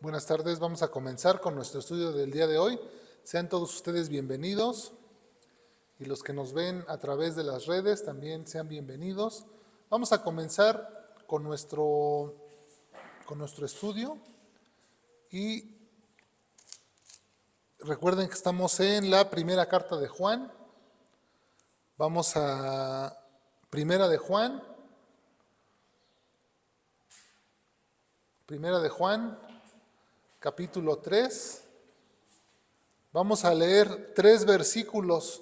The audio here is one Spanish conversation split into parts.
Buenas tardes, vamos a comenzar con nuestro estudio del día de hoy. Sean todos ustedes bienvenidos y los que nos ven a través de las redes también sean bienvenidos. Vamos a comenzar con nuestro estudio y recuerden que estamos en la primera carta de Juan. Vamos a Primera de Juan, capítulo 3. Vamos a leer 3 versículos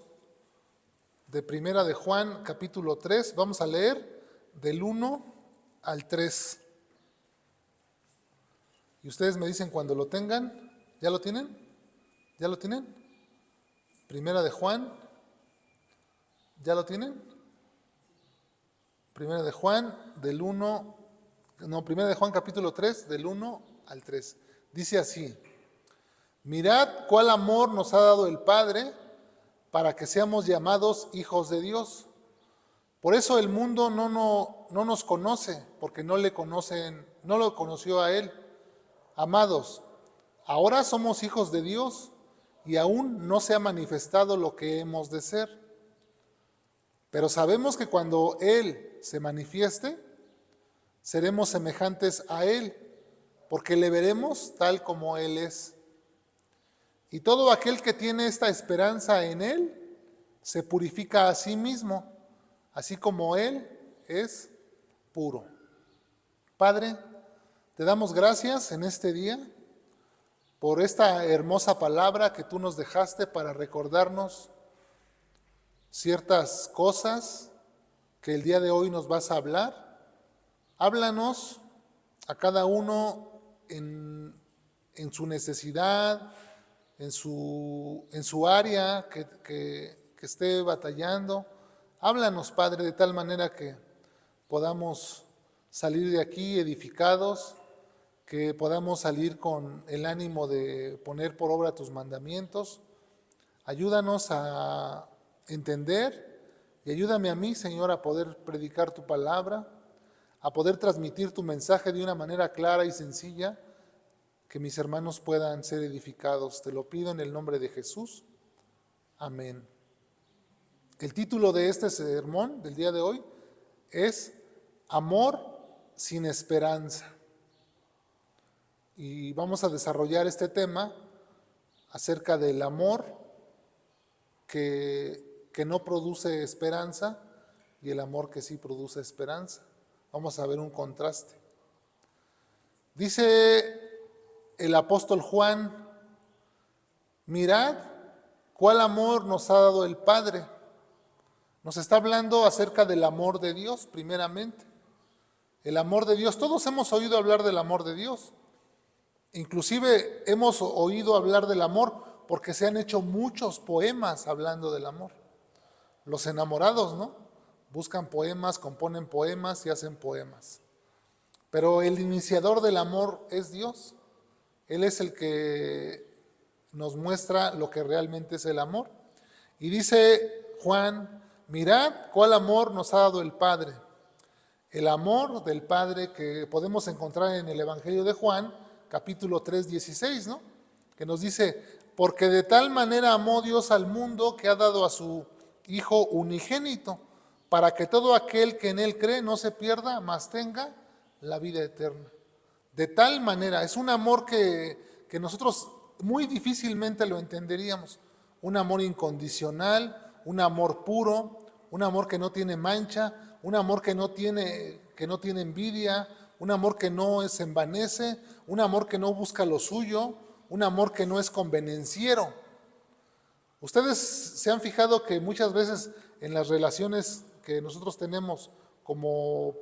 de Primera de Juan, capítulo 3. Vamos a leer del 1 al 3. Y ustedes me dicen cuando lo tengan. ¿Ya lo tienen? ¿Ya lo tienen? Primera de Juan. ¿Ya lo tienen? Primera de Juan, Primera de Juan, capítulo 3, del 1 al 3. Dice así: mirad cuál amor nos ha dado el Padre para que seamos llamados hijos de Dios. Por eso el mundo no nos conoce, porque no lo conoció a Él. Amados, ahora somos hijos de Dios y aún no se ha manifestado lo que hemos de ser. Pero sabemos que cuando Él se manifieste, seremos semejantes a Él, porque le veremos tal como Él es. Y todo aquel que tiene esta esperanza en Él, se purifica a sí mismo, así como Él es puro. Padre, te damos gracias en este día por esta hermosa palabra que tú nos dejaste para recordarnos ciertas cosas que el día de hoy nos vas a hablar. Háblanos a cada uno en su necesidad, en su área que esté batallando. Háblanos, Padre, de tal manera que podamos salir de aquí edificados, que podamos salir con el ánimo de poner por obra tus mandamientos. Ayúdanos a entender y ayúdame a mí, Señor, a poder predicar tu palabra, a poder transmitir tu mensaje de una manera clara y sencilla, que mis hermanos puedan ser edificados. Te lo pido en el nombre de Jesús. Amén. El título de este sermón del día de hoy es Amor sin esperanza. Y vamos a desarrollar este tema acerca del amor que no produce esperanza y el amor que sí produce esperanza. Vamos a ver un contraste. Dice el apóstol Juan: mirad cuál amor nos ha dado el Padre. Nos está hablando acerca del amor de Dios, primeramente. El amor de Dios. Todos hemos oído hablar del amor de Dios. Inclusive hemos oído hablar del amor porque se han hecho muchos poemas hablando del amor. Los enamorados, ¿no? Buscan poemas, componen poemas y hacen poemas. Pero el iniciador del amor es Dios. Él es el que nos muestra lo que realmente es el amor. Y dice Juan: mirad cuál amor nos ha dado el Padre. El amor del Padre que podemos encontrar en el Evangelio de Juan, capítulo 3, 16, ¿no? Que nos dice: porque de tal manera amó Dios al mundo que ha dado a su Hijo unigénito, para que todo aquel que en Él cree no se pierda, mas tenga la vida eterna. De tal manera, es un amor que nosotros muy difícilmente lo entenderíamos. Un amor incondicional, un amor puro, un amor que no tiene mancha, un amor que no tiene envidia, un amor que no se envanece, un amor que no busca lo suyo, un amor que no es convenenciero. Ustedes se han fijado que muchas veces en las relaciones que nosotros tenemos como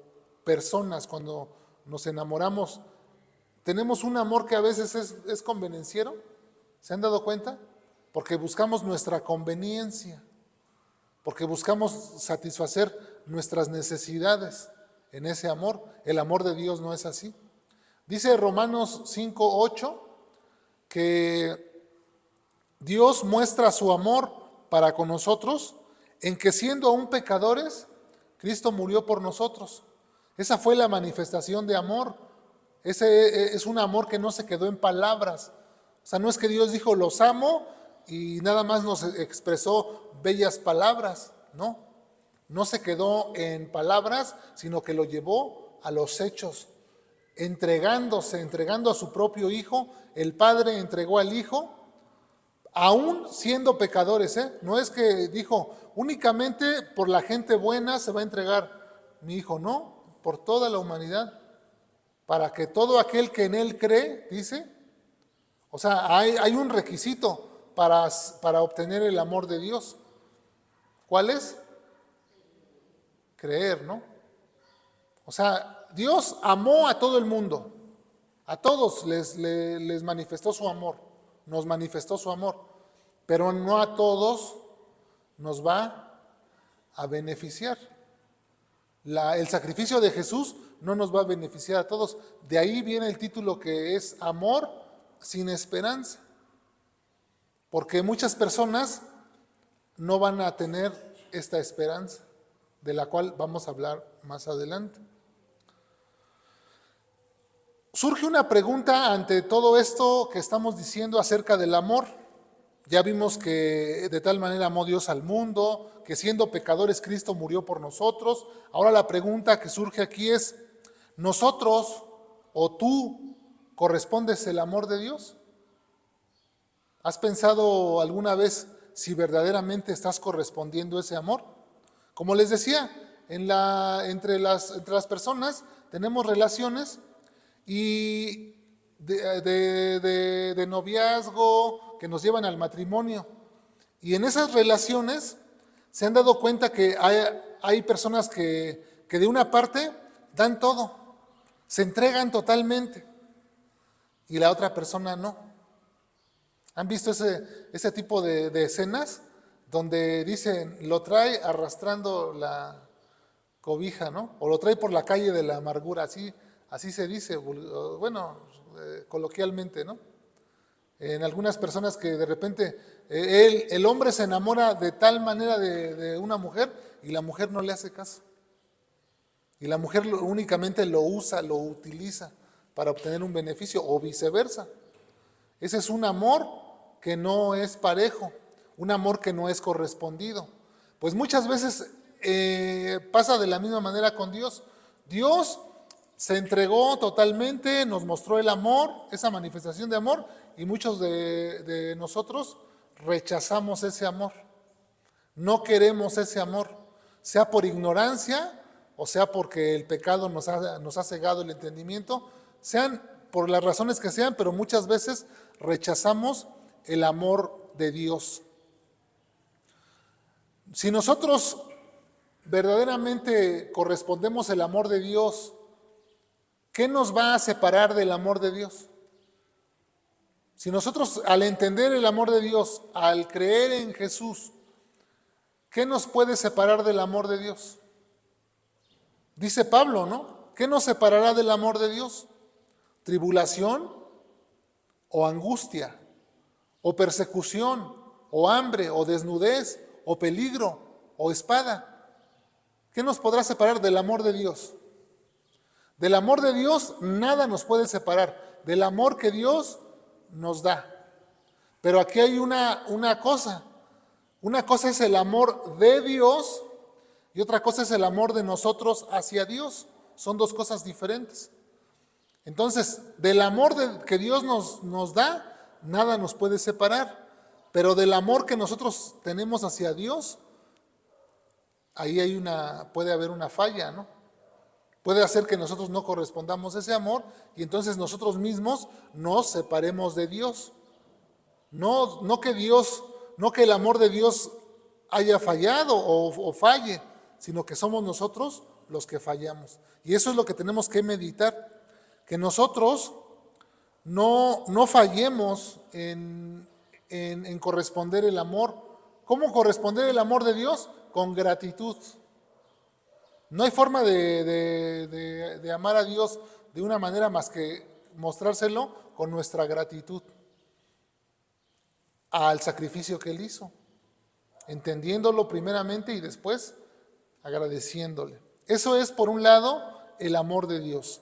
personas, cuando nos enamoramos, tenemos un amor que a veces es convenenciero. ¿Se han dado cuenta? Porque buscamos nuestra conveniencia, porque buscamos satisfacer nuestras necesidades en ese amor. El amor de Dios no es así. Dice Romanos 5:8 que Dios muestra su amor para con nosotros en que, siendo aún pecadores, Cristo murió por nosotros. Esa fue la manifestación de amor Ese es un amor que no se quedó en palabras. O sea, no es que Dios dijo, los amo y nada más nos expresó bellas palabras. No, no se quedó en palabras, sino que lo llevó a los hechos, entregando a su propio Hijo. El Padre entregó al Hijo, aún siendo pecadores, ¿eh? No es que dijo, únicamente por la gente buena se va a entregar mi Hijo, no, por toda la humanidad, para que todo aquel que en Él cree, dice, o sea, hay un requisito para obtener el amor de Dios. ¿Cuál es? Creer, ¿no? O sea, Dios amó a todo el mundo, a todos les manifestó su amor, nos manifestó su amor, pero no a todos nos va a beneficiar. El sacrificio de Jesús no nos va a beneficiar a todos. De ahí viene el título que es amor sin esperanza, porque muchas personas no van a tener esta esperanza, de la cual vamos a hablar más adelante. Surge una pregunta ante todo esto que estamos diciendo acerca del amor. Ya vimos que de tal manera amó Dios al mundo, que siendo pecadores Cristo murió por nosotros. Ahora la pregunta que surge aquí es, ¿nosotros o tú correspondes el amor de Dios? ¿Has pensado alguna vez si verdaderamente estás correspondiendo ese amor? Como les decía, entre las personas tenemos relaciones y de noviazgo que nos llevan al matrimonio. Y en esas relaciones se han dado cuenta que hay personas que de una parte dan todo, se entregan totalmente y la otra persona no. ¿Han visto ese tipo de escenas donde dicen, lo trae arrastrando la cobija, ¿no? O lo trae por la calle de la amargura, así se dice, bueno, coloquialmente, ¿no? En algunas personas que de repente el hombre se enamora de tal manera de una mujer y la mujer no le hace caso. Y la mujer únicamente lo usa, lo utiliza para obtener un beneficio o viceversa. Ese es un amor que no es parejo, un amor que no es correspondido. Pues muchas veces pasa de la misma manera con Dios. Dios se entregó totalmente, nos mostró el amor, esa manifestación de amor, y muchos de nosotros rechazamos ese amor. No queremos ese amor, sea por ignorancia o sea porque el pecado nos ha cegado el entendimiento, sean por las razones que sean, pero muchas veces rechazamos el amor de Dios. Si nosotros verdaderamente correspondemos el amor de Dios, ¿qué nos va a separar del amor de Dios? Si nosotros al entender el amor de Dios, al creer en Jesús, ¿qué nos puede separar del amor de Dios? Dice Pablo, ¿no? ¿Qué nos separará del amor de Dios? ¿Tribulación o angustia? ¿O persecución? ¿O hambre? ¿O desnudez? ¿O peligro? ¿O espada? ¿Qué nos podrá separar del amor de Dios? Del amor de Dios nada nos puede separar, del amor que Dios nos da. Pero aquí hay una cosa es el amor de Dios y otra cosa es el amor de nosotros hacia Dios. Son dos cosas diferentes. Entonces, del amor que Dios nos da, nada nos puede separar. Pero del amor que nosotros tenemos hacia Dios, ahí puede haber una falla, ¿no? Puede hacer que nosotros no correspondamos a ese amor y entonces nosotros mismos nos separemos de Dios. No que el amor de Dios haya fallado o falle, sino que somos nosotros los que fallamos. Y eso es lo que tenemos que meditar, que nosotros no fallemos en corresponder el amor. ¿Cómo corresponder el amor de Dios? Con gratitud. No hay forma de amar a Dios de una manera más que mostrárselo con nuestra gratitud al sacrificio que Él hizo, entendiéndolo primeramente y después agradeciéndole. Eso es, por un lado, el amor de Dios.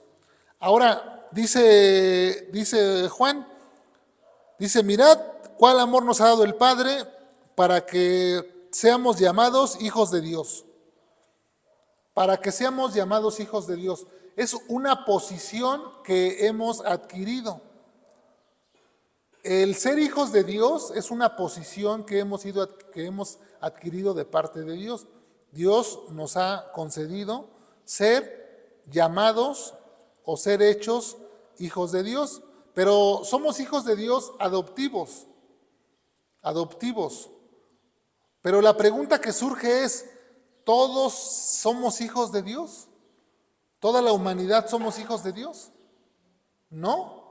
Ahora, dice Juan, dice, mirad cuál amor nos ha dado el Padre para que seamos llamados hijos de Dios. Para que seamos llamados hijos de Dios. Es una posición que hemos adquirido. El ser hijos de Dios es una posición que hemos adquirido de parte de Dios. Dios nos ha concedido ser llamados o ser hechos hijos de Dios, pero somos hijos de Dios adoptivos. Pero la pregunta que surge es, ¿todos somos hijos de Dios? ¿Toda la humanidad somos hijos de Dios? ¿No?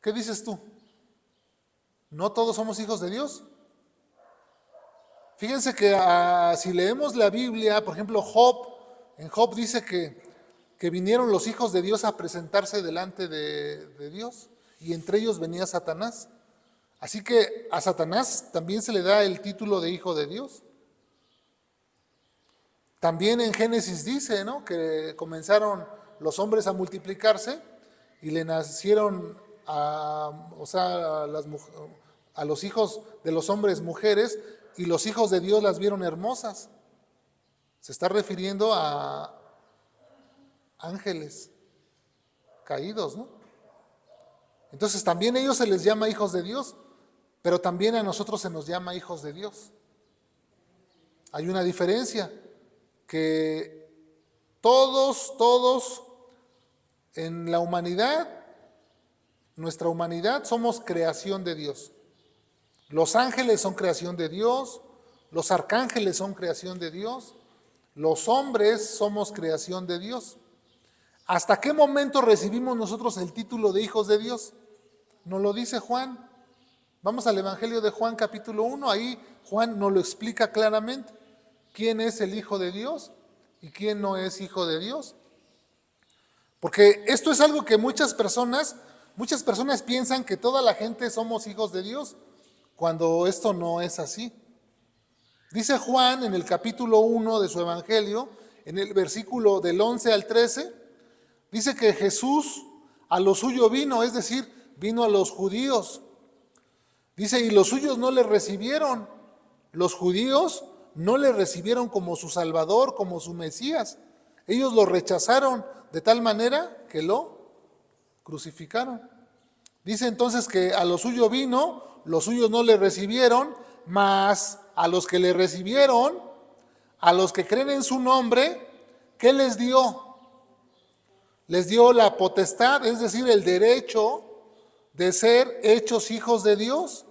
¿Qué dices tú? ¿No todos somos hijos de Dios? Fíjense que si leemos la Biblia, por ejemplo, en Job dice que vinieron los hijos de Dios a presentarse delante de Dios, y entre ellos venía Satanás. Así que a Satanás también se le da el título de hijo de Dios. También en Génesis dice, ¿no?, que comenzaron los hombres a multiplicarse y le nacieron a los hijos de los hombres mujeres, y los hijos de Dios las vieron hermosas. Se está refiriendo a ángeles caídos, ¿no? Entonces también a ellos se les llama hijos de Dios, pero también a nosotros se nos llama hijos de Dios. Hay una diferencia, que todos en la humanidad, nuestra humanidad, somos creación de Dios. Los ángeles son creación de Dios, los arcángeles son creación de Dios, los hombres somos creación de Dios. ¿Hasta qué momento recibimos nosotros el título de hijos de Dios? Nos lo dice Juan. Vamos al Evangelio de Juan capítulo 1, ahí Juan nos lo explica claramente. ¿Quién es el hijo de Dios y quién no es hijo de Dios? Porque esto es algo que muchas personas piensan que toda la gente somos hijos de Dios, cuando esto no es así. Dice Juan en el capítulo 1 de su Evangelio, en el versículo del 11 al 13, dice que Jesús a lo suyo vino, es decir, vino a los judíos. Dice, y los suyos no le recibieron. Los judíos no le recibieron como su Salvador, como su Mesías. Ellos lo rechazaron de tal manera que lo crucificaron. Dice entonces que a lo suyo vino, los suyos no le recibieron, mas a los que le recibieron, a los que creen en su nombre, ¿qué les dio? Les dio la potestad, es decir, el derecho de ser hechos hijos de Dios.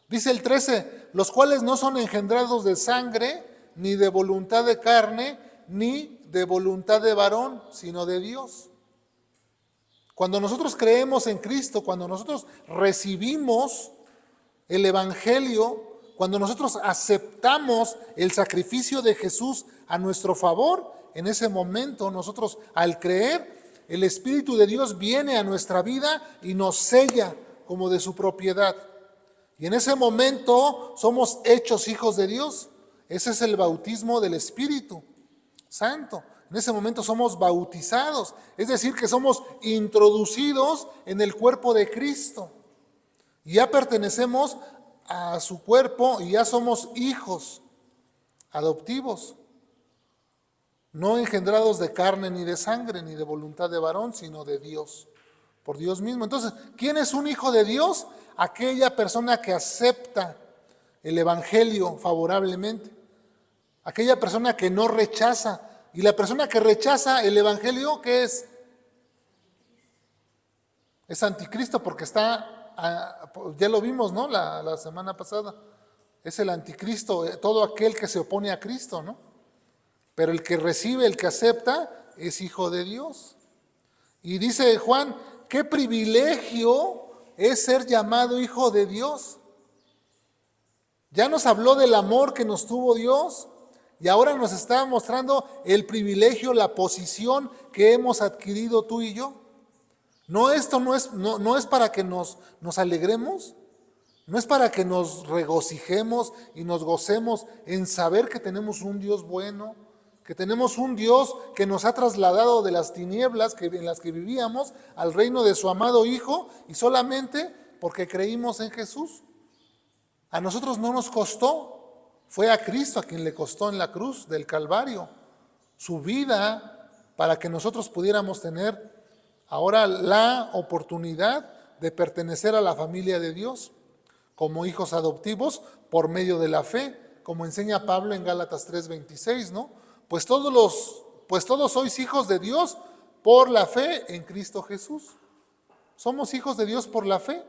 Dice el 13, los cuales no son engendrados de sangre, ni de voluntad de carne, ni de voluntad de varón, sino de Dios. Cuando nosotros creemos en Cristo, cuando nosotros recibimos el Evangelio, cuando nosotros aceptamos el sacrificio de Jesús a nuestro favor, en ese momento nosotros, al creer, el Espíritu de Dios viene a nuestra vida y nos sella como de su propiedad. Y en ese momento somos hechos hijos de Dios. Ese es el bautismo del Espíritu Santo. En ese momento somos bautizados, es decir, que somos introducidos en el cuerpo de Cristo. Y ya pertenecemos a su cuerpo y ya somos hijos adoptivos, no engendrados de carne ni de sangre ni de voluntad de varón, sino de Dios, por Dios mismo. Entonces, ¿quién es un hijo de Dios? Aquella persona que acepta el Evangelio favorablemente, aquella persona que no rechaza. Y la persona que rechaza el Evangelio, ¿qué es? Es anticristo, porque ya lo vimos, ¿no? La semana pasada. Es el anticristo, todo aquel que se opone a Cristo, ¿no? Pero el que recibe, el que acepta, es hijo de Dios. Y dice Juan, qué privilegio es ser llamado hijo de Dios. Ya nos habló del amor que nos tuvo Dios. Y ahora nos está mostrando el privilegio, la posición que hemos adquirido tú y yo. Esto no es para que nos alegremos, no es para que nos regocijemos y nos gocemos en saber que tenemos un Dios bueno, que tenemos un Dios que nos ha trasladado de las tinieblas en las que vivíamos al reino de su amado Hijo, y solamente porque creímos en Jesús. A nosotros no nos costó, fue a Cristo a quien le costó en la cruz del Calvario su vida para que nosotros pudiéramos tener ahora la oportunidad de pertenecer a la familia de Dios como hijos adoptivos por medio de la fe, como enseña Pablo en Gálatas 3:26, ¿no? Pues todos sois hijos de Dios por la fe en Cristo Jesús. Somos hijos de Dios por la fe.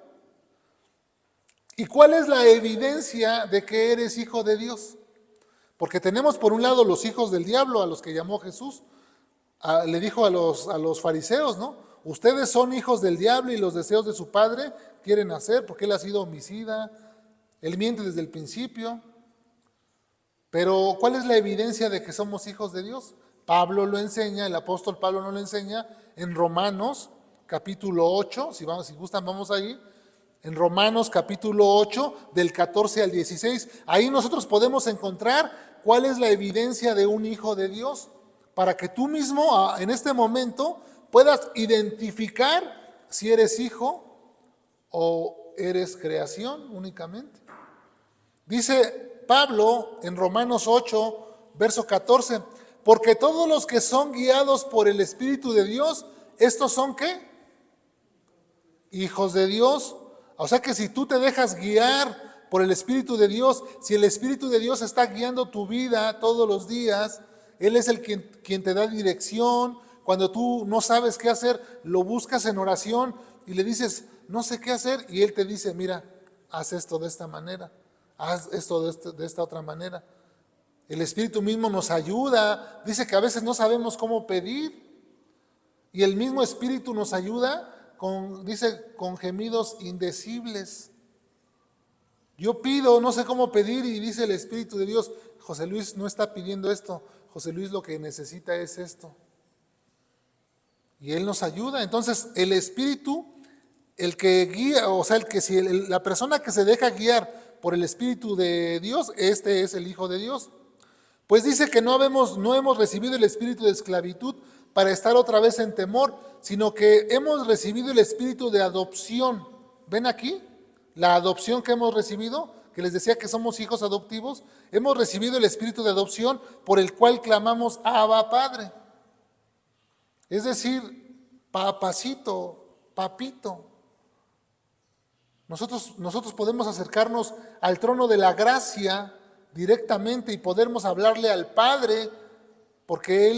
¿Y cuál es la evidencia de que eres hijo de Dios? Porque tenemos por un lado los hijos del diablo, a los que llamó Jesús. Le dijo a los fariseos, ¿no? Ustedes son hijos del diablo y los deseos de su padre quieren hacer, porque él ha sido homicida, él miente desde el principio. Pero ¿cuál es la evidencia de que somos hijos de Dios? Pablo lo enseña, el apóstol Pablo nos lo enseña en Romanos capítulo 8, si gustan vamos ahí, en Romanos capítulo 8 del 14 al 16. Ahí nosotros podemos encontrar cuál es la evidencia de un hijo de Dios, para que tú mismo en este momento puedas identificar si eres hijo o eres creación únicamente. Dice Pablo en Romanos 8, verso 14, porque todos los que son guiados por el Espíritu de Dios, ¿estos son qué? Hijos de Dios. O sea que si tú te dejas guiar por el Espíritu de Dios, si el Espíritu de Dios está guiando tu vida todos los días, Él es el quien te da dirección. Cuando tú no sabes qué hacer, lo buscas en oración y le dices, no sé qué hacer, y Él te dice, mira, haz esto de esta manera, haz esto de esta otra manera. El Espíritu mismo nos ayuda, dice que a veces no sabemos cómo pedir, y el mismo Espíritu nos ayuda con gemidos indecibles. Yo pido, no sé cómo pedir, y dice el Espíritu de Dios, José Luis no está pidiendo esto, José Luis lo que necesita es esto. Y Él nos ayuda. Entonces el Espíritu, el que guía, o sea, la persona que se deja guiar por el Espíritu de Dios, este es el Hijo de Dios. Pues dice que no hemos recibido el espíritu de esclavitud para estar otra vez en temor, sino que hemos recibido el espíritu de adopción. ¿Ven aquí? La adopción que hemos recibido, que les decía que somos hijos adoptivos, hemos recibido el espíritu de adopción por el cual clamamos Abba Padre. Es decir, papacito, papito. Nosotros podemos acercarnos al trono de la gracia directamente y podemos hablarle al Padre, porque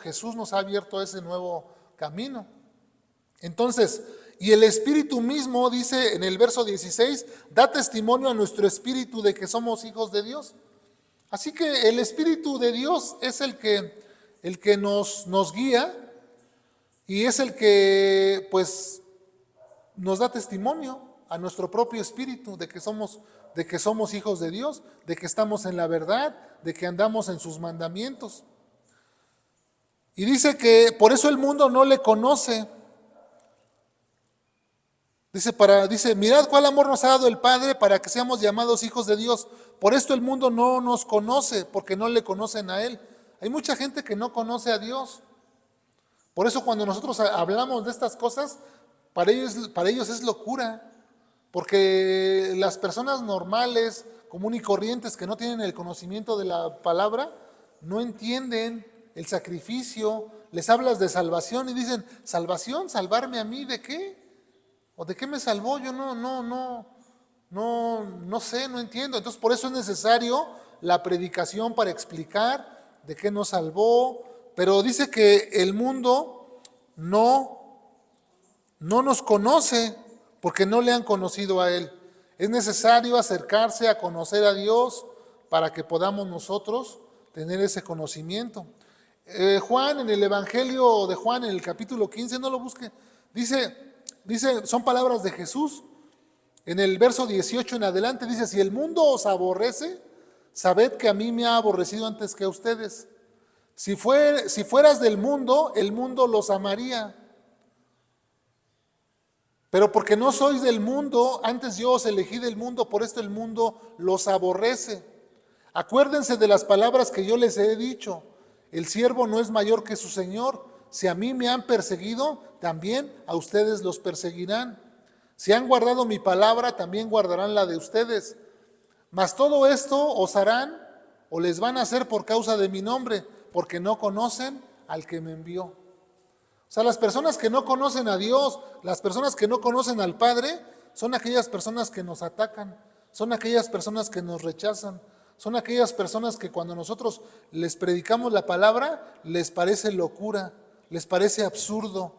Jesús nos ha abierto ese nuevo camino. Entonces, y el Espíritu mismo dice en el verso 16, da testimonio a nuestro espíritu de que somos hijos de Dios. Así que el Espíritu de Dios es el que nos guía y es el que pues nos da testimonio a nuestro propio espíritu de que somos hijos de Dios, de que estamos en la verdad, de que andamos en sus mandamientos. Y dice que por eso el mundo no le conoce. Dice, mirad cuál amor nos ha dado el Padre para que seamos llamados hijos de Dios. Por esto el mundo no nos conoce, porque no le conocen a Él. Hay mucha gente que no conoce a Dios. Por eso cuando nosotros hablamos de estas cosas, para ellos es locura. Porque las personas normales, común y corrientes, que no tienen el conocimiento de la palabra, no entienden el sacrificio. Les hablas de salvación y dicen, ¿salvación? ¿Salvarme a mí de qué? ¿O de qué me salvó? Yo no sé, no entiendo. Entonces por eso es necesario la predicación para explicar de qué nos salvó. Pero dice que el mundo no nos conoce, porque no le han conocido a Él. Es necesario acercarse a conocer a Dios para que podamos nosotros tener ese conocimiento. Juan, en el Evangelio de Juan, en el capítulo 15, no lo busque, dice, son palabras de Jesús. En el verso 18 en adelante dice, si el mundo os aborrece, sabed que a mí me ha aborrecido antes que a ustedes. Si fueras del mundo, el mundo los amaría. Pero porque no sois del mundo, antes yo os elegí del mundo, por esto el mundo los aborrece. Acuérdense de las palabras que yo les he dicho, el siervo no es mayor que su señor. Si a mí me han perseguido, también a ustedes los perseguirán. Si han guardado mi palabra, también guardarán la de ustedes. Mas todo esto os harán o les van a hacer por causa de mi nombre, porque no conocen al que me envió. O sea, las personas que no conocen a Dios, las personas que no conocen al Padre, son aquellas personas que nos atacan, son aquellas personas que nos rechazan, son aquellas personas que cuando nosotros les predicamos la palabra, les parece locura, les parece absurdo,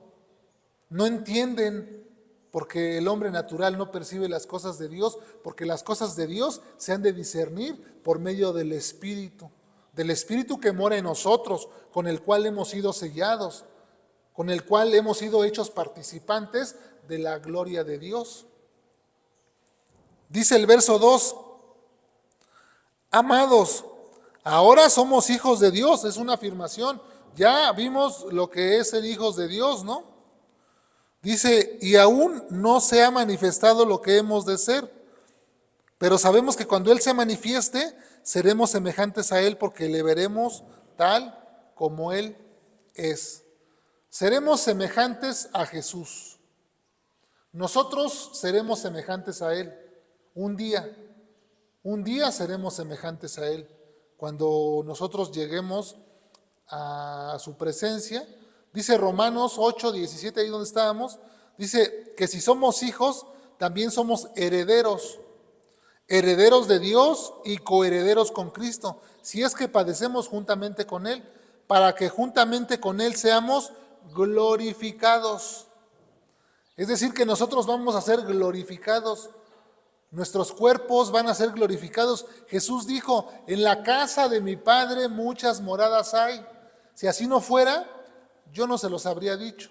no entienden, porque el hombre natural no percibe las cosas de Dios, porque las cosas de Dios se han de discernir por medio del Espíritu que mora en nosotros, con el cual hemos sido sellados, con el cual hemos sido hechos participantes de la gloria de Dios. Dice el verso 2, amados, ahora somos hijos de Dios, es una afirmación. Ya vimos lo que es ser hijos de Dios, ¿no? Dice, y aún no se ha manifestado lo que hemos de ser, pero sabemos que cuando Él se manifieste, seremos semejantes a Él porque le veremos tal como Él es. Seremos semejantes a Jesús. Nosotros seremos semejantes a Él. Un día seremos semejantes a Él. Cuando nosotros lleguemos a su presencia, dice Romanos 8, 17, ahí donde estábamos, dice que si somos hijos, también somos herederos de Dios y coherederos con Cristo, si es que padecemos juntamente con Él, para que juntamente con Él seamos glorificados. Es decir, que nosotros vamos a ser glorificados. Nuestros cuerpos van a ser glorificados. Jesús dijo, en la casa de mi Padre muchas moradas hay. Si así no fuera, yo no se los habría dicho.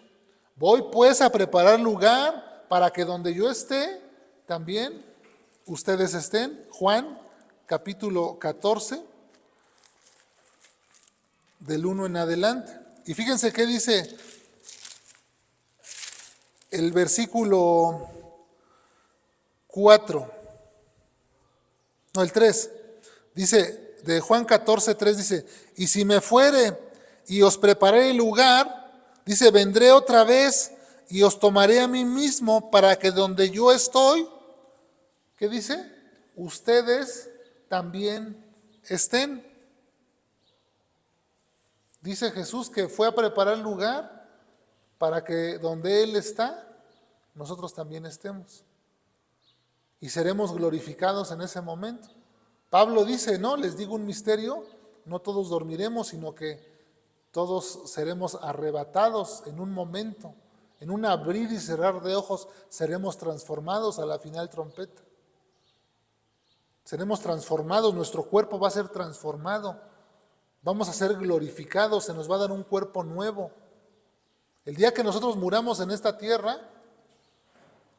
Voy pues a preparar lugar para que donde yo esté, también ustedes estén. Juan capítulo 14, del 1 en adelante. Y fíjense qué dice el versículo 4, no, el 3, dice, de Juan 14, 3 dice, y si me fuere y os preparé el lugar, dice, vendré otra vez y os tomaré a mí mismo para que donde yo estoy, ¿qué dice? Ustedes también estén. Dice Jesús que fue a preparar lugar para que donde Él está, nosotros también estemos. Y seremos glorificados en ese momento. Pablo dice, no, les digo un misterio, no todos dormiremos, sino que todos seremos arrebatados en un momento, en un abrir y cerrar de ojos, seremos transformados a la final trompeta. Seremos transformados, nuestro cuerpo va a ser transformado, vamos a ser glorificados, se nos va a dar un cuerpo nuevo. El día que nosotros muramos en esta tierra,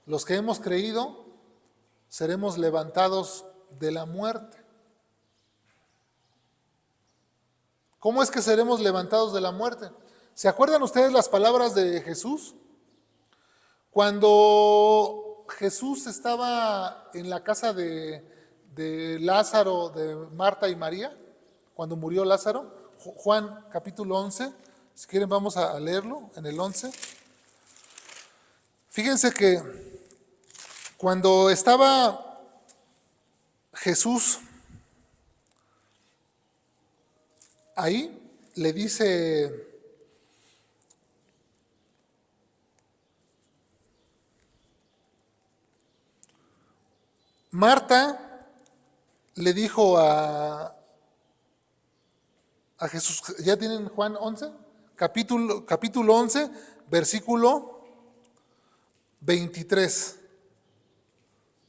los que hemos creído, seremos levantados de la muerte. ¿Cómo es que seremos levantados de la muerte? ¿Se acuerdan ustedes las palabras de Jesús? Cuando Jesús estaba en la casa de Lázaro, de Marta y María, cuando murió Lázaro, Juan capítulo 11, si quieren vamos a leerlo en el 11. Fíjense que cuando estaba Jesús ahí, le dice, Marta le dijo a Jesús, ¿ya tienen Juan 11? Capítulo 11, versículo 23.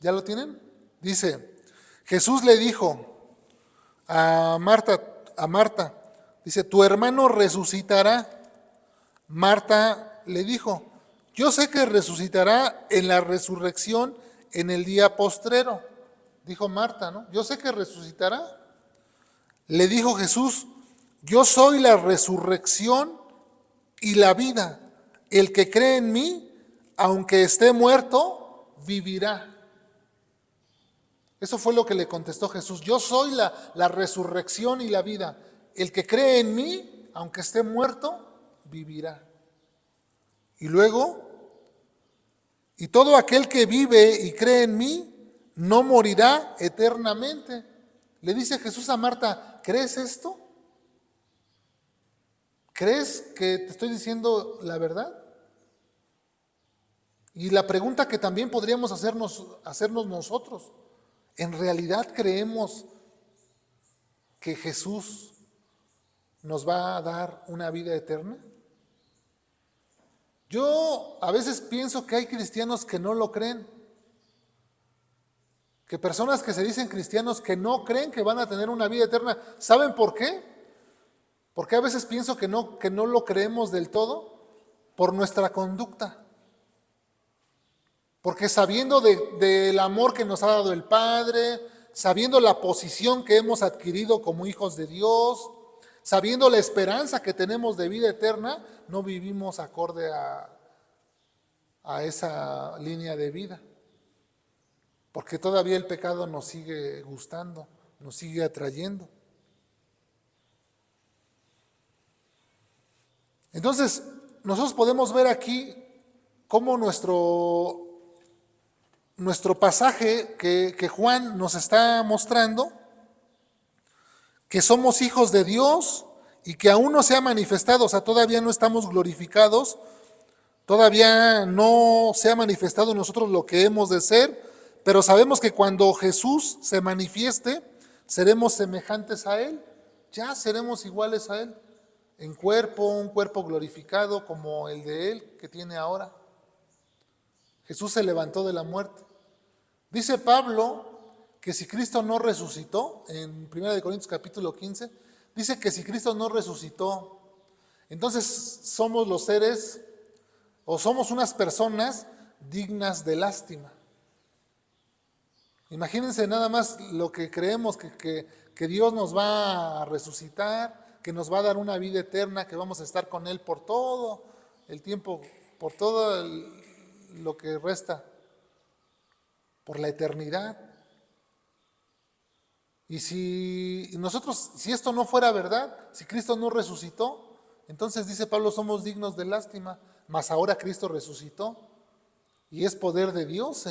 ¿Ya lo tienen? Dice, Jesús le dijo a Marta, dice, tu hermano resucitará. Marta le dijo, yo sé que resucitará en la resurrección en el día postrero. Dijo Marta, ¿no? Yo sé que resucitará. Le dijo Jesús, yo soy la resurrección y la vida. El que cree en mí, aunque esté muerto, vivirá. Eso fue lo que le contestó Jesús. Yo soy la resurrección y la vida. El que cree en mí, aunque esté muerto, vivirá. Y luego, y todo aquel que vive y cree en mí, no morirá eternamente. Le dice Jesús a Marta, ¿crees esto? ¿Crees que te estoy diciendo la verdad? Y la pregunta que también podríamos hacernos nosotros, ¿en realidad creemos que Jesús nos va a dar una vida eterna? Yo a veces pienso que hay cristianos que no lo creen, que personas que se dicen cristianos que no creen que van a tener una vida eterna. ¿Saben por qué? Porque a veces pienso que no lo creemos del todo por nuestra conducta. Porque sabiendo del amor que nos ha dado el Padre, sabiendo la posición que hemos adquirido como hijos de Dios, sabiendo la esperanza que tenemos de vida eterna, no vivimos acorde a esa línea de vida. Porque todavía el pecado nos sigue gustando, nos sigue atrayendo. Entonces, nosotros podemos ver aquí cómo nuestro pasaje que Juan nos está mostrando, que somos hijos de Dios y que aún no se ha manifestado, o sea, todavía no estamos glorificados, todavía no se ha manifestado en nosotros lo que hemos de ser, pero sabemos que cuando Jesús se manifieste, seremos semejantes a Él, ya seremos iguales a Él, en cuerpo, un cuerpo glorificado como el de Él que tiene ahora. Jesús se levantó de la muerte. Dice Pablo que si Cristo no resucitó, en 1 Corintios capítulo 15, dice que si Cristo no resucitó, entonces somos los seres, o somos unas personas dignas de lástima. Imagínense nada más lo que creemos que Dios nos va a resucitar, que nos va a dar una vida eterna, que vamos a estar con Él por todo el tiempo, por todo lo que resta, por la eternidad. Y si esto no fuera verdad, si Cristo no resucitó, entonces dice Pablo, somos dignos de lástima, mas ahora Cristo resucitó y es poder de Dios, se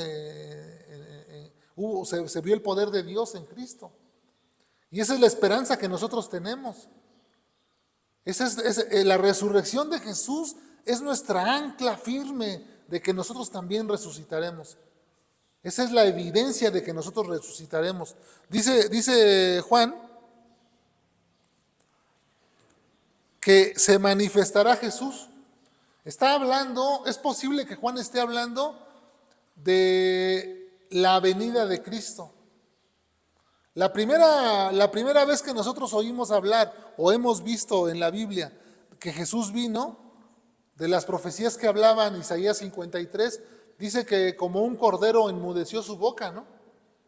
vio el poder de Dios en Cristo. Y esa es la esperanza que nosotros tenemos. La resurrección de Jesús es nuestra ancla firme de que nosotros también resucitaremos. Esa es la evidencia de que nosotros resucitaremos. Dice Juan que se manifestará Jesús. Está hablando, es posible que Juan esté hablando de la venida de Cristo. La primera vez que nosotros oímos hablar o hemos visto en la Biblia que Jesús vino, de las profecías que hablaban Isaías 53, dice que como un cordero enmudeció su boca, ¿no?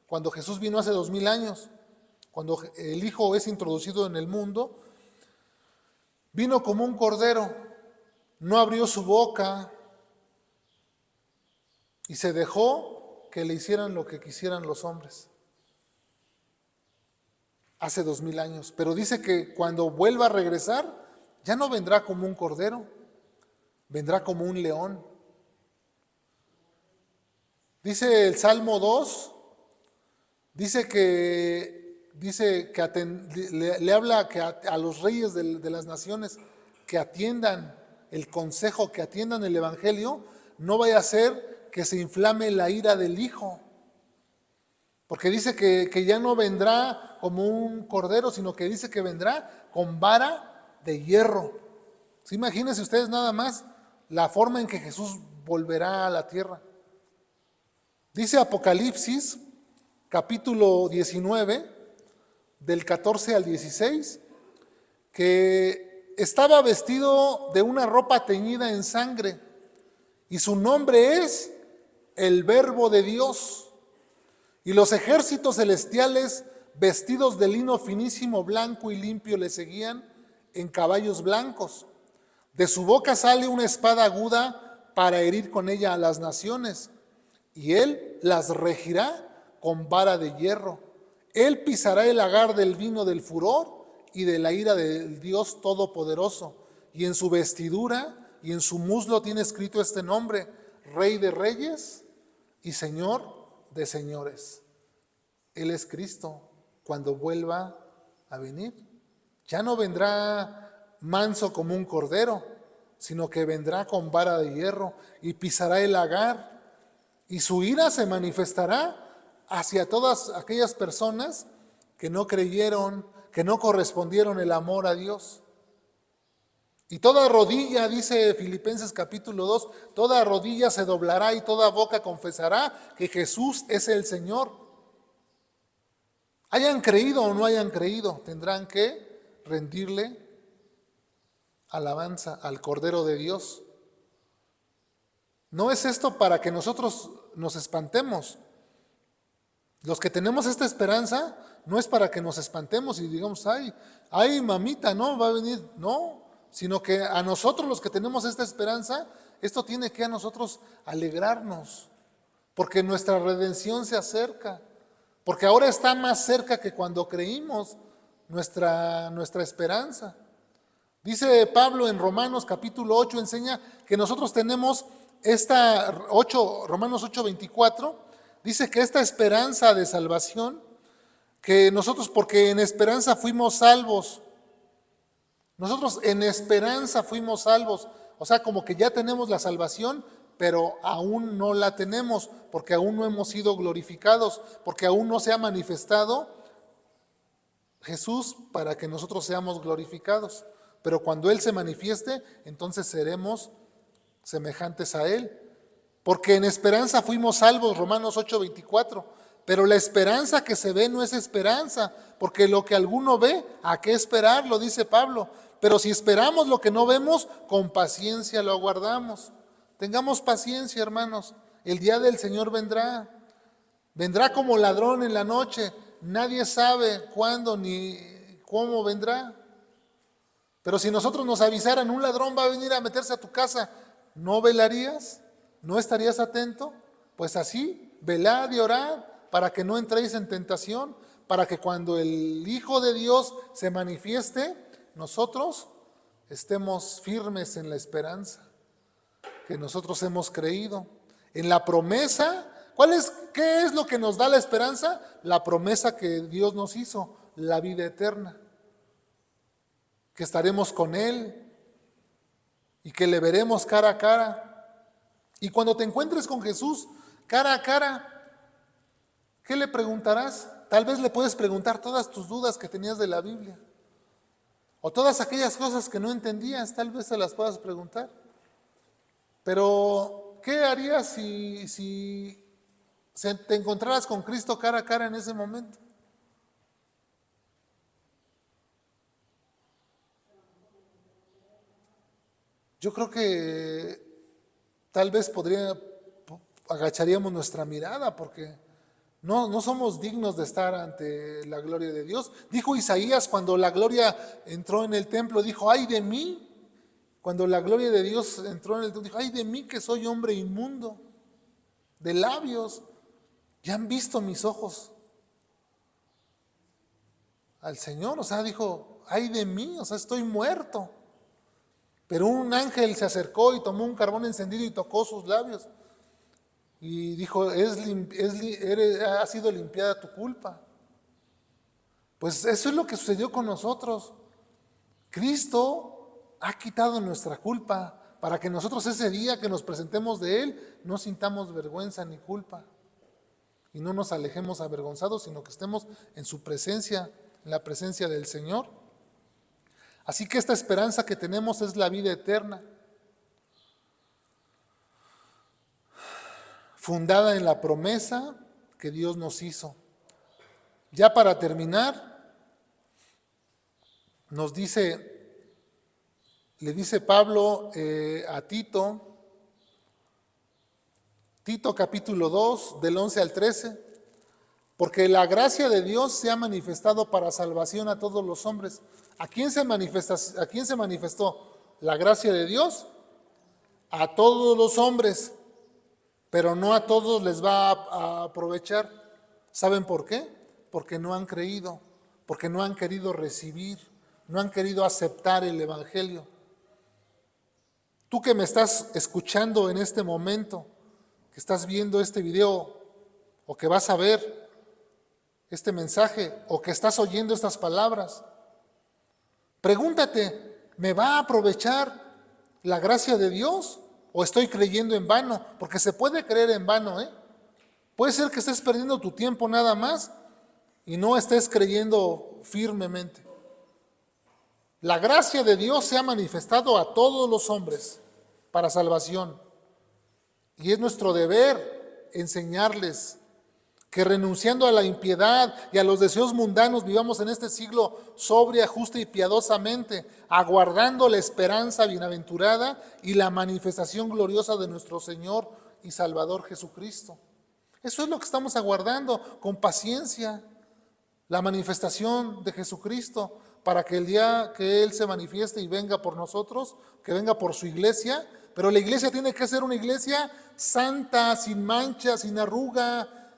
Cuando Jesús vino hace 2000 años, cuando el Hijo es introducido en el mundo, vino como un cordero, no abrió su boca y se dejó que le hicieran lo que quisieran los hombres. Hace 2000 años, pero dice que cuando vuelva a regresar, ya no vendrá como un cordero, vendrá como un león. Dice el Salmo 2, dice que le habla que a los reyes de las naciones que atiendan el consejo, que atiendan el evangelio, no vaya a ser que se inflame la ira del Hijo. Porque dice que ya no vendrá como un cordero, sino que dice que vendrá con vara de hierro. ¿Sí? Imagínense ustedes nada más la forma en que Jesús volverá a la tierra. Dice Apocalipsis, capítulo 19, del 14 al 16, que estaba vestido de una ropa teñida en sangre, y su nombre es el Verbo de Dios. Y los ejércitos celestiales, vestidos de lino finísimo, blanco y limpio, le seguían en caballos blancos. De su boca sale una espada aguda para herir con ella a las naciones, y él las regirá con vara de hierro. Él pisará el lagar del vino del furor y de la ira del Dios Todopoderoso, y en su vestidura y en su muslo tiene escrito este nombre: Rey de Reyes y Señor de Señores. Él es Cristo cuando vuelva a venir. Ya no vendrá manso como un cordero, sino que vendrá con vara de hierro y pisará el lagar, y su ira se manifestará hacia todas aquellas personas que no creyeron, que no correspondieron el amor a Dios. Y toda rodilla, dice Filipenses capítulo 2, toda rodilla se doblará y toda boca confesará que Jesús es el Señor. Hayan creído o no hayan creído, tendrán que rendirle alabanza al Cordero de Dios. No es esto para que nosotros nos espantemos. Los que tenemos esta esperanza, no es para que nos espantemos y digamos, ay, mamita, no, va a venir. No, sino que a nosotros los que tenemos esta esperanza, esto tiene que a nosotros alegrarnos, porque nuestra redención se acerca, porque ahora está más cerca que cuando creímos nuestra esperanza. Dice Pablo en Romanos capítulo 8, enseña que nosotros tenemos Romanos 8:24, dice que esta esperanza de salvación, que nosotros, porque en esperanza fuimos salvos, nosotros en esperanza fuimos salvos, o sea, como que ya tenemos la salvación, pero aún no la tenemos, porque aún no hemos sido glorificados, porque aún no se ha manifestado Jesús para que nosotros seamos glorificados. Pero cuando Él se manifieste, entonces seremos semejantes a Él. Porque en esperanza fuimos salvos, Romanos 8:24. Pero la esperanza que se ve no es esperanza, porque lo que alguno ve, ¿a qué esperar? Lo dice Pablo. Pero si esperamos lo que no vemos, con paciencia lo aguardamos. Tengamos paciencia, hermanos. El día del Señor vendrá. Vendrá como ladrón en la noche. Nadie sabe cuándo ni cómo vendrá. Pero si nosotros nos avisaran, un ladrón va a venir a meterse a tu casa, ¿no velarías? ¿No estarías atento? Pues así, velad y orad para que no entréis en tentación, para que cuando el Hijo de Dios se manifieste, nosotros estemos firmes en la esperanza que nosotros hemos creído, en la promesa. ¿Qué es lo que nos da la esperanza? La promesa que Dios nos hizo, la vida eterna, que estaremos con Él y que le veremos cara a cara. Y cuando te encuentres con Jesús cara a cara, ¿qué le preguntarás? Tal vez le puedes preguntar todas tus dudas que tenías de la Biblia, o todas aquellas cosas que no entendías, tal vez se las puedas preguntar. Pero, ¿qué harías si te encontraras con Cristo cara a cara en ese momento? Yo creo que tal vez agacharíamos nuestra mirada, porque no somos dignos de estar ante la gloria de Dios. Dijo Isaías cuando la gloria entró en el templo, dijo, ay de mí. Cuando la gloria de Dios entró en el templo, dijo, ay de mí que soy hombre inmundo, de labios, ya han visto mis ojos al Señor. O sea, dijo, ay de mí, o sea, estoy muerto. Pero un ángel se acercó y tomó un carbón encendido y tocó sus labios. Y dijo, ha sido limpiada tu culpa. Pues eso es lo que sucedió con nosotros. Cristo ha quitado nuestra culpa para que nosotros ese día que nos presentemos de Él no sintamos vergüenza ni culpa. Y no nos alejemos avergonzados, sino que estemos en su presencia, en la presencia del Señor. Así que esta esperanza que tenemos es la vida eterna, fundada en la promesa que Dios nos hizo. Ya para terminar, le dice Pablo a Tito capítulo 2, del 11 al 13, porque la gracia de Dios se ha manifestado para salvación a todos los hombres. ¿A quién se manifestó la gracia de Dios? A todos los hombres, pero no a todos les va a aprovechar. ¿Saben por qué? Porque no han creído, porque no han querido recibir, no han querido aceptar el Evangelio. Tú que me estás escuchando en este momento, que estás viendo este video o que vas a ver este mensaje o que estás oyendo estas palabras, pregúntate, ¿me va a aprovechar la gracia de Dios o estoy creyendo en vano? Porque se puede creer en vano, ¿eh? Puede ser que estés perdiendo tu tiempo nada más y no estés creyendo firmemente. La gracia de Dios se ha manifestado a todos los hombres para salvación. Y es nuestro deber enseñarles que renunciando a la impiedad y a los deseos mundanos vivamos en este siglo sobria, justa y piadosamente, aguardando la esperanza bienaventurada y la manifestación gloriosa de nuestro Señor y Salvador Jesucristo. Eso es lo que estamos aguardando con paciencia, la manifestación de Jesucristo, para que el día que Él se manifieste y venga por nosotros, que venga por su iglesia, pero la iglesia tiene que ser una iglesia santa, sin mancha, sin arruga,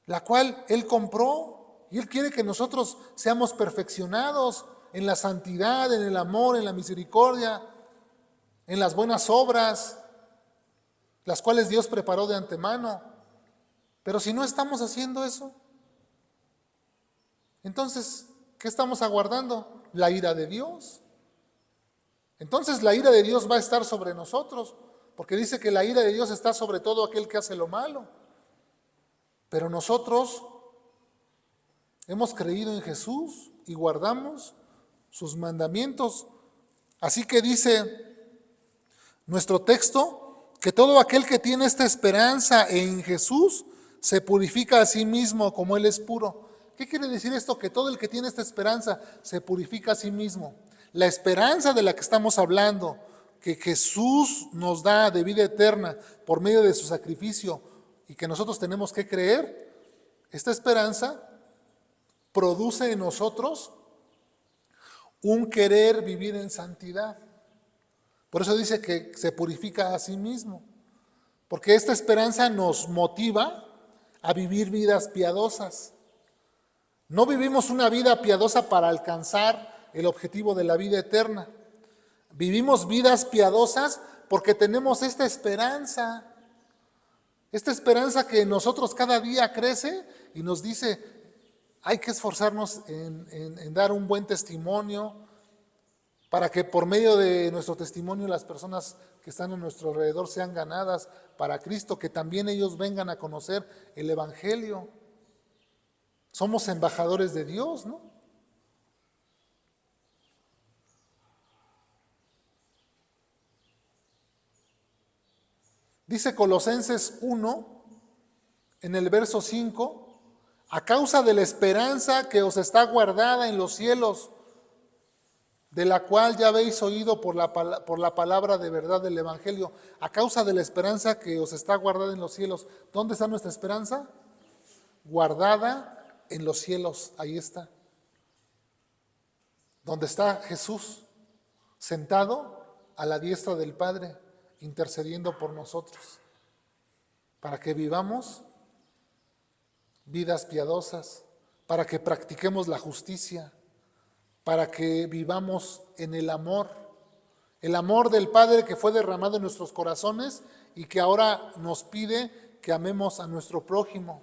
la cual Él compró, y Él quiere que nosotros seamos perfeccionados en la santidad, en el amor, en la misericordia, en las buenas obras, las cuales Dios preparó de antemano. Pero si no estamos haciendo eso, entonces, ¿qué estamos aguardando? La ira de Dios. Entonces la ira de Dios va a estar sobre nosotros, porque dice que la ira de Dios está sobre todo aquel que hace lo malo. Pero nosotros hemos creído en Jesús y guardamos sus mandamientos. Así que dice nuestro texto que todo aquel que tiene esta esperanza en Jesús se purifica a sí mismo como Él es puro. ¿Qué quiere decir esto? Que todo el que tiene esta esperanza se purifica a sí mismo. La esperanza de la que estamos hablando, que Jesús nos da de vida eterna por medio de su sacrificio y que nosotros tenemos que creer, esta esperanza produce en nosotros un querer vivir en santidad. Por eso dice que se purifica a sí mismo, porque esta esperanza nos motiva a vivir vidas piadosas. No vivimos una vida piadosa para alcanzar el objetivo de la vida eterna. Vivimos vidas piadosas porque tenemos esta esperanza que en nosotros cada día crece y nos dice, hay que esforzarnos en dar un buen testimonio para que por medio de nuestro testimonio las personas que están a nuestro alrededor sean ganadas para Cristo, que también ellos vengan a conocer el Evangelio. Somos embajadores de Dios, ¿no? Dice Colosenses 1, en el verso 5, a causa de la esperanza que os está guardada en los cielos, de la cual ya habéis oído por la palabra de verdad del Evangelio, a causa de la esperanza que os está guardada en los cielos. ¿Dónde está nuestra esperanza? Guardada en los cielos, ahí está. Donde está Jesús, sentado a la diestra del Padre, intercediendo por nosotros, para que vivamos vidas piadosas, para que practiquemos la justicia, para que vivamos en el amor del Padre que fue derramado en nuestros corazones y que ahora nos pide que amemos a nuestro prójimo,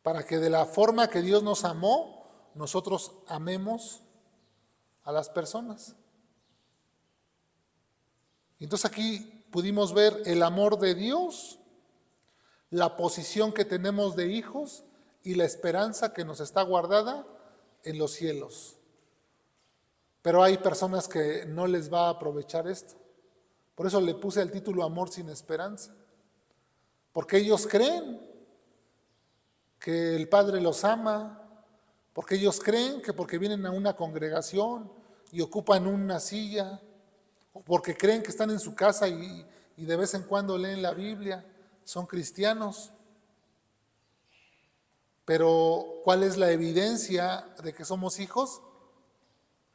para que de la forma que Dios nos amó, nosotros amemos a las personas. Entonces aquí pudimos ver el amor de Dios, la posición que tenemos de hijos y la esperanza que nos está guardada en los cielos. Pero hay personas que no les va a aprovechar esto. Por eso le puse el título Amor sin esperanza. Porque ellos creen que el Padre los ama, porque ellos creen que porque vienen a una congregación y ocupan una silla, o porque creen que están en su casa y de vez en cuando leen la Biblia, son cristianos. Pero ¿cuál es la evidencia de que somos hijos?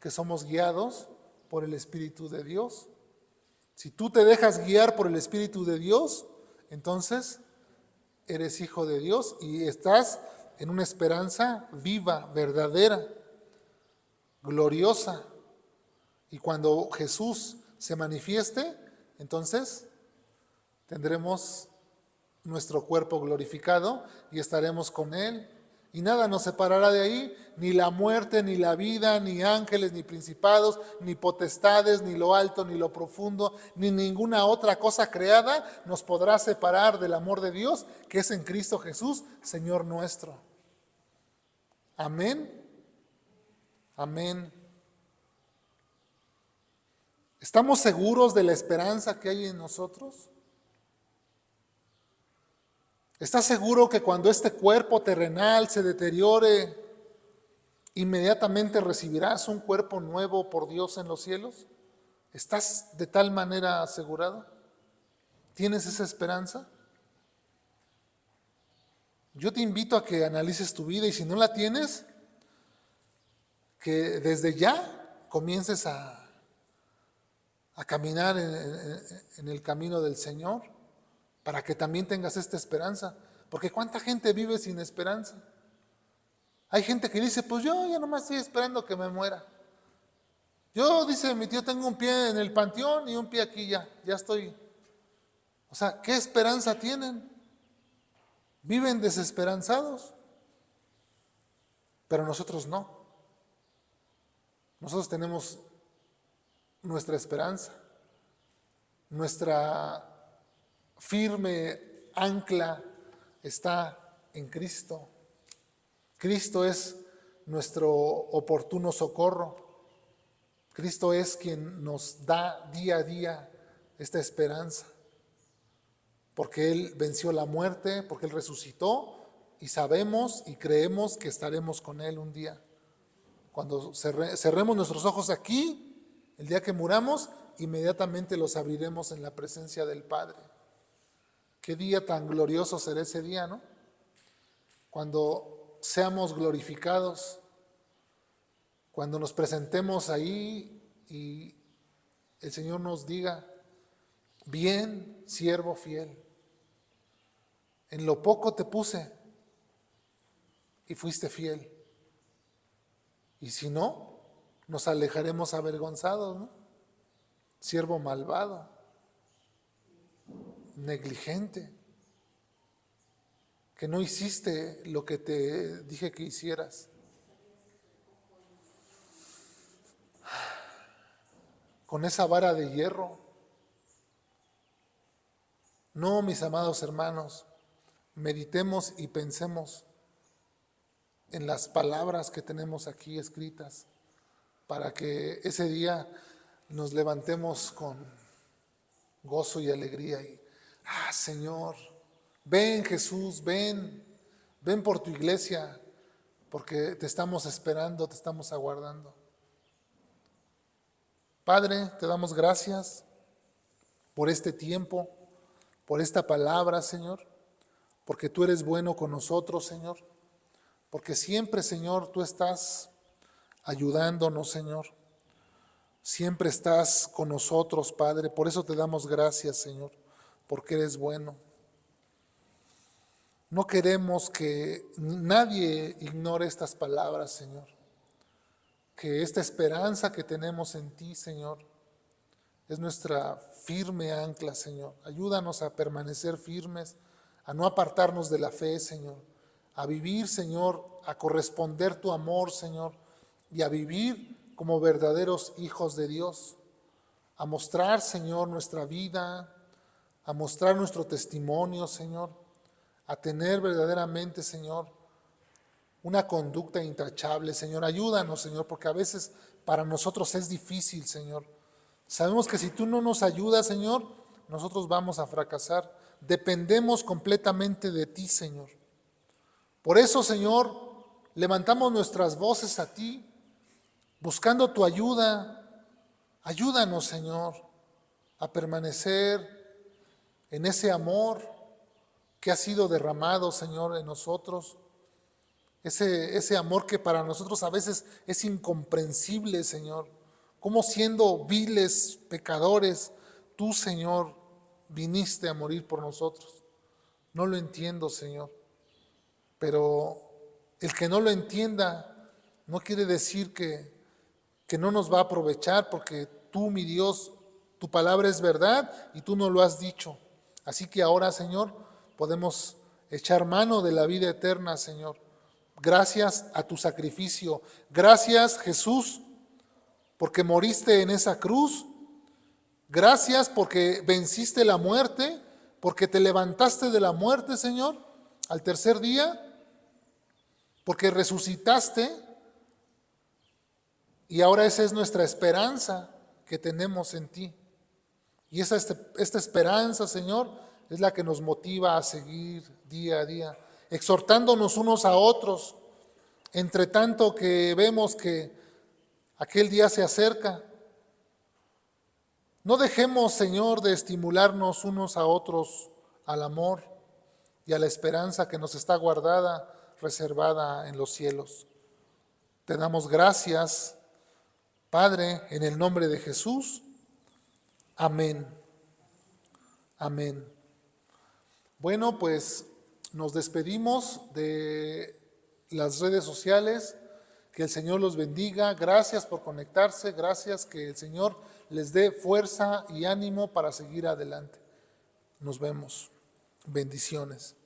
Que somos guiados por el Espíritu de Dios. Si tú te dejas guiar por el Espíritu de Dios, entonces eres hijo de Dios y estás en una esperanza viva, verdadera, gloriosa. Y cuando Jesús se manifieste, entonces tendremos nuestro cuerpo glorificado y estaremos con Él. Y nada nos separará de ahí, ni la muerte, ni la vida, ni ángeles, ni principados, ni potestades, ni lo alto, ni lo profundo, ni ninguna otra cosa creada nos podrá separar del amor de Dios que es en Cristo Jesús, Señor nuestro. Amén. Amén. ¿Estamos seguros de la esperanza que hay en nosotros? ¿Estás seguro que cuando este cuerpo terrenal se deteriore, inmediatamente recibirás un cuerpo nuevo por Dios en los cielos? ¿Estás de tal manera asegurado? ¿Tienes esa esperanza? Yo te invito a que analices tu vida y si no la tienes, que desde ya comiences a caminar en el camino del Señor, para que también tengas esta esperanza. Porque ¿cuánta gente vive sin esperanza? Hay gente que dice, pues yo ya nomás estoy esperando que me muera. Yo, dice mi tío, tengo un pie en el panteón y un pie aquí ya estoy. O sea, ¿qué esperanza tienen? Viven desesperanzados. Pero nosotros no. Nosotros tenemos nuestra esperanza, nuestra firme ancla está en Cristo. Cristo es nuestro oportuno socorro. Cristo es quien nos da día a día esta esperanza. Porque Él venció la muerte, porque Él resucitó y sabemos y creemos que estaremos con Él un día. Cuando cerremos nuestros ojos aquí, el día que muramos, inmediatamente los abriremos en la presencia del Padre. Qué día tan glorioso será ese día, ¿no? Cuando seamos glorificados, cuando nos presentemos ahí y el Señor nos diga, bien, siervo fiel, en lo poco te puse y fuiste fiel. Y si no, nos alejaremos avergonzados, ¿no? Siervo malvado, negligente, que no hiciste lo que te dije que hicieras. Con esa vara de hierro. No, mis amados hermanos, meditemos y pensemos en las palabras que tenemos aquí escritas para que ese día nos levantemos con gozo y alegría y, Señor, ven Jesús, ven por tu iglesia, porque te estamos esperando, te estamos aguardando. Padre, te damos gracias por este tiempo, por esta palabra, Señor, porque tú eres bueno con nosotros, Señor, porque siempre, Señor, tú estás ayudándonos, Señor. Siempre estás con nosotros, Padre. Por eso te damos gracias, Señor, porque eres bueno. No queremos que nadie ignore estas palabras, Señor. Que esta esperanza que tenemos en ti, Señor, es nuestra firme ancla, Señor. Ayúdanos a permanecer firmes, a no apartarnos de la fe, Señor. A vivir, Señor, a corresponder tu amor, Señor, y a vivir como verdaderos hijos de Dios. A mostrar, Señor, nuestra vida, a mostrar nuestro testimonio, Señor, a tener verdaderamente, Señor, una conducta intachable, Señor. Ayúdanos, Señor, porque a veces para nosotros es difícil, Señor. Sabemos que si tú no nos ayudas, Señor, nosotros vamos a fracasar. Dependemos completamente de ti, Señor. Por eso, Señor, levantamos nuestras voces a ti, buscando tu ayuda. Ayúdanos, Señor, a permanecer en ese amor que ha sido derramado, Señor, en nosotros. Ese amor que para nosotros a veces es incomprensible, Señor. Como siendo viles pecadores, tú, Señor, viniste a morir por nosotros. No lo entiendo, Señor. Pero el que no lo entienda no quiere decir que que no nos va a aprovechar, porque tú, mi Dios, tu palabra es verdad y tú nos lo has dicho. Así que ahora, Señor, podemos echar mano de la vida eterna, Señor. Gracias a tu sacrificio. Gracias, Jesús, porque moriste en esa cruz. Gracias porque venciste la muerte, porque te levantaste de la muerte, Señor, al tercer día, porque resucitaste. Y ahora esa es nuestra esperanza que tenemos en ti. Y esta esperanza, Señor, es la que nos motiva a seguir día a día, exhortándonos unos a otros, entre tanto que vemos que aquel día se acerca. No dejemos, Señor, de estimularnos unos a otros al amor y a la esperanza que nos está guardada, reservada en los cielos. Te damos gracias, Padre, en el nombre de Jesús. Amén. Amén. Bueno, pues nos despedimos de las redes sociales. Que el Señor los bendiga. Gracias por conectarse. Gracias, que el Señor les dé fuerza y ánimo para seguir adelante. Nos vemos. Bendiciones.